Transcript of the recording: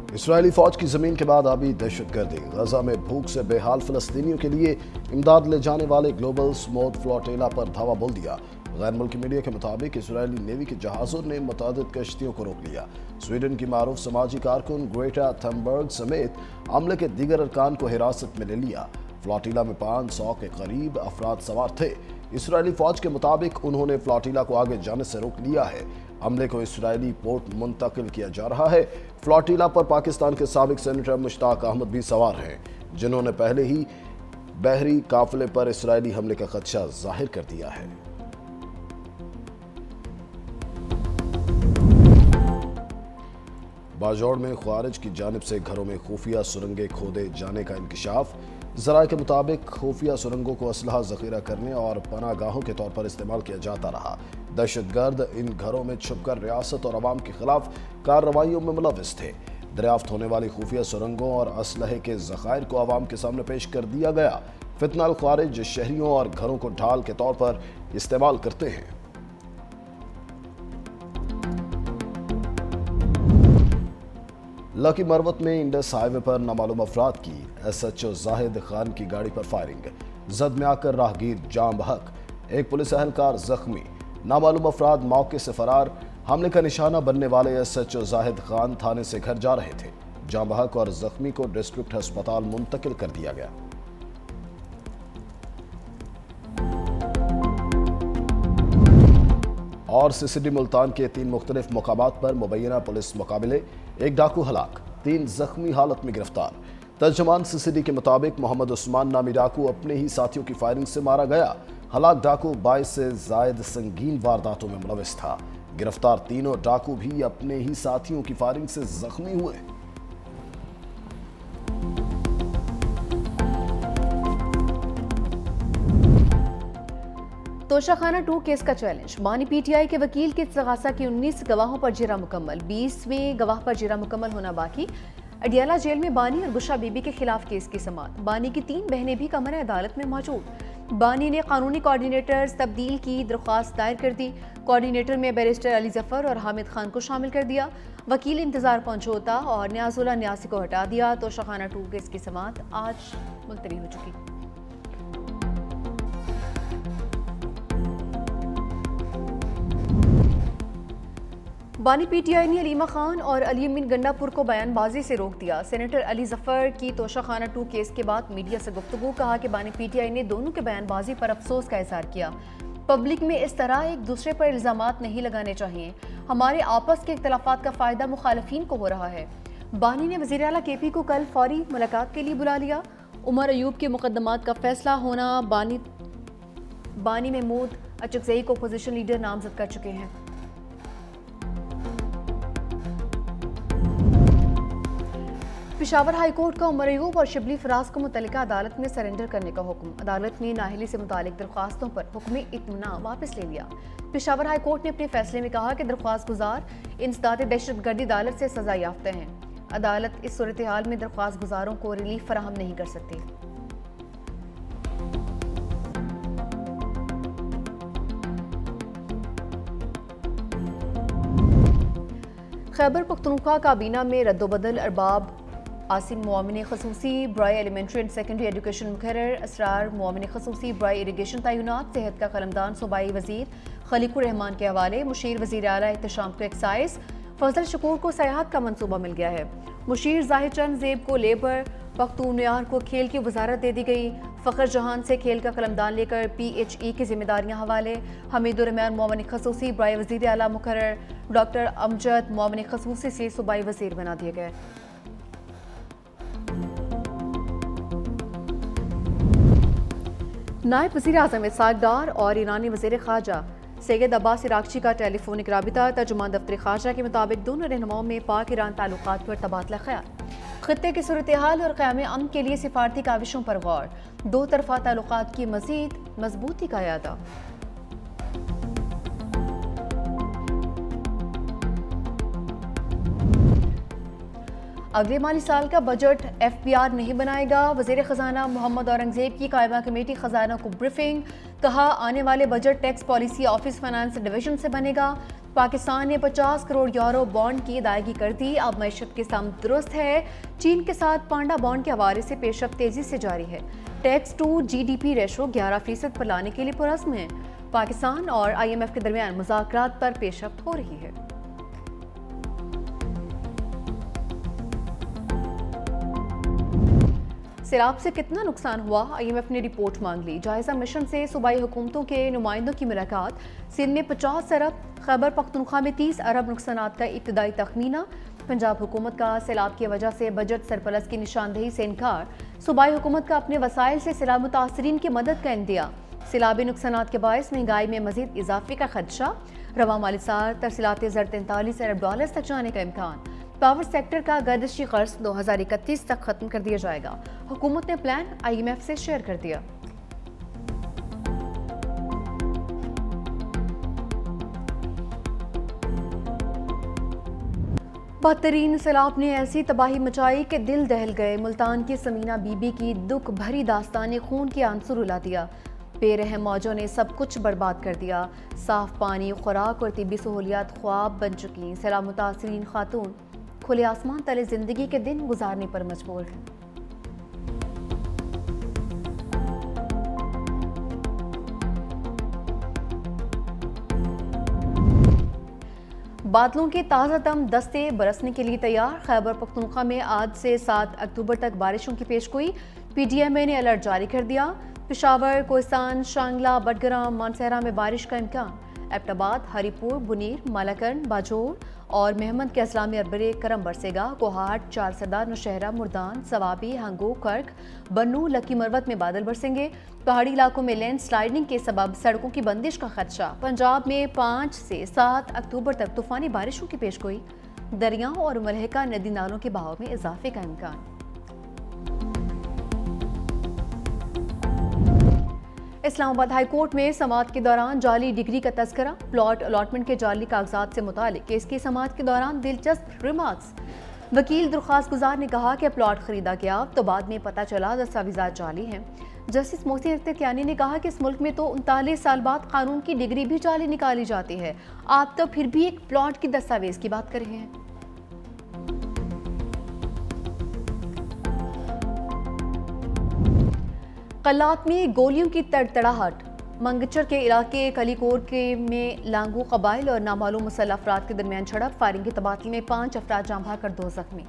Israeli फौज की जमीन के बाद अभी दहशतगर्दी। गजा में भूख से बेहाल फलस्तीनियों के लिए इमदाद ले जाने वाले ग्लोबल स्मूथ फ्लोटेला पर धावा बोल दिया। गैर मुल्की मीडिया के मुताबिक इसराइली नेवी के जहाज़ों ने मुतअद्दिद कश्तियों को रोक लिया। स्वीडन की मारूफ समाजी कारकुन ग्रेटा थनबर्ग समेत अमले के दीगर अरकान को हिरासत में ले लिया। फ्लोटिला में 500 के करीब अफराद सवार थे। इसराइली फौज के मुताबिक उन्होंने फ्लोटिला को आगे जाने से रोक लिया है। अमले को इसराइली पोर्ट मुंतकिल किया जा रहा है। फ्लोटिला पर पाकिस्तान के साबिक सेनेटर मुश्ताक अहमद भी सवार हैं, जिन्होंने पहले ही बहरी काफिले पर इसराइली हमले का खदशा जाहिर कर दिया है। बाजौड़ में ख्वारिज की जानिब से घरों में खुफिया सुरंगें खोदे जाने का इंकशाफ। ज़राए के मुताबिक खुफिया सुरंगों को असलहा जखीरा करने और पनागाहों के तौर पर इस्तेमाल किया जाता रहा। दहशतगर्द इन घरों में छुपकर रियासत और अवाम के खिलाफ कार्रवाइयों में मुलविस थे। दरियाफ्त होने वाली खुफिया सुरंगों और असलहे के ज़खायर को अवाम के सामने पेश कर दिया गया। फितनाल ख्वारिज शहरियों और घरों को ढाल के तौर पर इस्तेमाल करते हैं। लकी मरवत में इंडस हाईवे पर नामालूम अफराद की SHO जाहिद खान की गाड़ी पर फायरिंग। जद में आकर राहगीर जाम बहक, एक पुलिस अहलकार जख्मी। नामालूम अफराद मौके से फरार। हमले का निशाना बनने वाले SHO जाहिद खान थाने से घर जा रहे थे। जाम बहक और जख्मी को डिस्ट्रिक्ट अस्पताल मुंतकिल कर दिया गया। और CCD मुल्तान के 3 मुख्तलिफ मुकामात पर मुबैना पुलिस मुकाबले, एक डाकू हलाक, 3 जख्मी हालत में गिरफ्तार। तर्जुमान CCD के मुताबिक मोहम्मद उस्मान नामी डाकू अपने ही साथियों की फायरिंग से मारा गया। हलाक डाकू 22 से जायद संगीन वारदातों में मुलविस था। गिरफ्तार तीनों डाकू भी अपने ही साथियों की फायरिंग से जख्मी हुए। तोशाखाना 2 केस का चैलेंज। बानी PTI के वकील के इस्तगासा की 19 गवाहों पर जिरा मुकम्मल, 20वें गवाह पर जिरा मुकम्मल होना बाकी। अडियाला जेल में बानी और गुशा बीबी के खिलाफ केस की समाअत। बानी की 3 बहनें भी कमरे अदालत में मौजूद। बानी ने कानूनी कोऑर्डिनेटर तब्दील की दरख्वास्त दायर कर दी। कोऑर्डिनेटर में बैरिस्टर अली जफर और हामिद खान को शामिल कर दिया। वकील इंतजार पहुंचोता और न्याजुल्ला न्यासी को हटा दिया। तोशाखाना 2 केस की समाअत आज मुलतवी हो चुकी। बानी PTI ने अलीमा खान और अली अमीन गंडापुर को बयानबाजी से रोक दिया। सेनेटर अली जफर की तोशाखाना 2 केस के बाद मीडिया से गुफ्तगू। कहा कि बानी PTI ने दोनों के बयानबाजी पर अफसोस का इजहार किया। पब्लिक में इस तरह एक दूसरे पर इल्जामात नहीं लगाने चाहिए। हमारे आपस के इख्तलाफात का फ़ायदा मुखालिफिन को हो रहा है। बानी ने वज़ीर आला KP को कल फौरी मुलाकात के लिए बुला लिया। उमर अयूब के मुकदमात का फैसला होना। बानी महमूद अचकज़ई को अपोजिशन लीडर नामजद कर चुके हैं। पेशावर हाई कोर्ट का उमर अयूब और शिबली फराज को मुतल्लिका अदालत में सरेंडर करने का हुक्म। अदालत ने नाहली से मुतालिक दरख्वास्तों पर हुक्म इत्मीनान वापस ले लिया। पेशावर हाई कोर्ट ने अपने फैसले में कहा कि दरख्वास्त गुजार इंसदाद दहशतगर्दी अदालत से सजा याफ्ता हैं। अदालत इस सूरत हाल में दरख्वास्त गुजारों को रिलीफ फराहम नहीं कर सकती। खैबर पख्तूनख्वा काबीना में रद्दोबदल। अरबाब आसिम मुआविन खसूसी ब्राय एलिमेंट्री एंड सेकेंडरी एजुकेशन मुकर्रर, असरार मुआविन खसूसी ब्राय इरीगेशन तैनात। सेहत का कलमदान सूबाई वजीर खलीकुर रहमान के हवाले। मुशीर वजीर आला एहतशाम को एक्साइज। फजल शकूर को सयाहत का मंसूबा मिल गया है। मुशीर जाहिर चंद ज़ेब को लेबर। पख्तूनख्वा को खेल की वजारत दे दी गई। फ़खर जहान से खेल का कलमदान लेकर PHE की जिम्मेदारियां हवाले। हमीदुर्रहमान मुआविन खसूसी ब्राय वजीर आला मुकर्रर। डॉक्टर अमजद मुआविन खसूसी से सूबाई वजीर बना दिए गए। नायब वज़ीर आज़म इसहाक डार और ईरानी वज़ीर ख़ारजा सैयद अब्बास इराक़ची का टेलीफोनिक राबिता। तर्जुमान दफ्तर ख़ारजा के मुताबिक दोनों रहनुमाओं में पाक ईरान ताल्लुकात पर तबादला ख़याल। ख़ित्ते की सूरत हाल और क़याम अमन के लिए सिफारती काविशों पर गौर। 2 तरफ़ा ताल्लुकात की मज़ीद मजबूती का इरादा। अगले माली साल का बजट FPR नहीं बनाएगा। वज़ीर ख़जाना मोहम्मद औरंगज़ेब की कायमा कमेटी ख़जाना को ब्रीफिंग। कहा आने वाले budget tax policy office finance division से बनेगा। पाकिस्तान ने 50 करोड़ यूरो बॉन्ड की अदायगी कर दी। अब मैशत की समत दुरुस्त है। चीन के साथ पांडा बॉन्ड के हवाले से पेशरफ तेजी से जारी है। टैक्स टू GDP रेशो 11% पर लाने के लिए पुरज़्म है। पाकिस्तान और IMF के दरमियान मुज़ाकरात पर पेशरफ हो रही है। सैलाब से कितना नुकसान हुआ, IMF ने रिपोर्ट मांग ली। जायजा मिशन से सूबाई हुकूमतों के नुमाइंदों की मुलाकात। सिंध में 50 अरब, खैबर पख्तूनख्वा में 30 अरब नुकसानात का इब्तदाई तखमीना। पंजाब हुकूमत का सैलाब की वजह से बजट सरप्लस की निशानदेही से इनकार। सूबाई हुकूमत का अपने वसाइल से सैलाब मुतासरीन की मदद का इंदिया। सैलाबी नुकसानात के बायस महंगाई में मजीद इजाफे का खदशा। रवा माली साल तरसीलाते ज़र 43 अरब डॉलर तक जाने का इम्कान। पावर सेक्टर का गर्दिशी कर्ज 2031 तक खत्म कर दिया जाएगा। हुकूमत ने प्लान IMF से शेयर कर दिया। बदतरीन सैलाब ने ऐसी तबाही मचाई कि दिल दहल गए। मुल्तान की समीना बीबी की दुख भरी दास्तान ने खून के आंसू रुला दिया। बेरहम मौजों ने सब कुछ बर्बाद कर दिया। साफ पानी, खुराक और तिब्बी सहूलियात ख्वाब बन चुकी। सैलाब मुतासरीन खातून खुले आसमान तले जिंदगी के दिन गुजारने पर मजबूर हैं। बादलों के ताज़ा दम दस्ते बरसने के लिए तैयार। खैबर पख्तूनख्वा में आज से 7 अक्टूबर तक बारिशों की पेशगोई। PDMA ने अलर्ट जारी कर दिया। पेशावर, कोहिस्तान, शांगला, बडगराम, मानसहरा में बारिश का इम्कान। एबटाबाद, हरीपुर, बुनीर, मालाकंड, बाजोर और मेहमद के अजला में अरबरे करम बरसेगा। कोहाट, चारसदा, नौशहरा, मुर्दान, सवाबी, हंगो, कर्क, बन्नू, लकी मरवत में बादल बरसेंगे। पहाड़ी इलाकों में लैंड स्लाइडिंग के सबब सड़कों की बंदिश का खदशा। पंजाब में 5 से 7 अक्टूबर तक तूफानी बारिशों की पेशगोई। दरियाओं और मलहका नदी नालों के बहाव में इजाफे का इम्कान। इस्लामाबाद हाई कोर्ट में समाअत के दौरान जाली डिग्री का तस्करा। प्लॉट अलॉटमेंट के जाली कागजात से मुतालिक केस की समाअत के दौरान दिलचस्प रिमार्क्स। वकील दरख्वास्त गुजार ने कहा कि प्लॉट खरीदा गया तो बाद में पता चला दस्तावेजात जाली हैं। जस्टिस मोहसिन इख्तियारी ने कहा कि इस मुल्क में तो 39 साल बाद कानून की डिग्री भी जाली निकाली जाती है। आप तो फिर भी एक प्लॉट की दस्तावेज की बात कर रहे हैं। कल्लात में गोलियों की तड़तड़ाहट। मंगचर के इलाके कलीकोर के में लांगू कबाइल और नामालूम मुसल्लह अफराद के दरमियान झड़प। फायरिंग के तबादले में 5 अफराद जाँ बहक कर 2 जख्मी।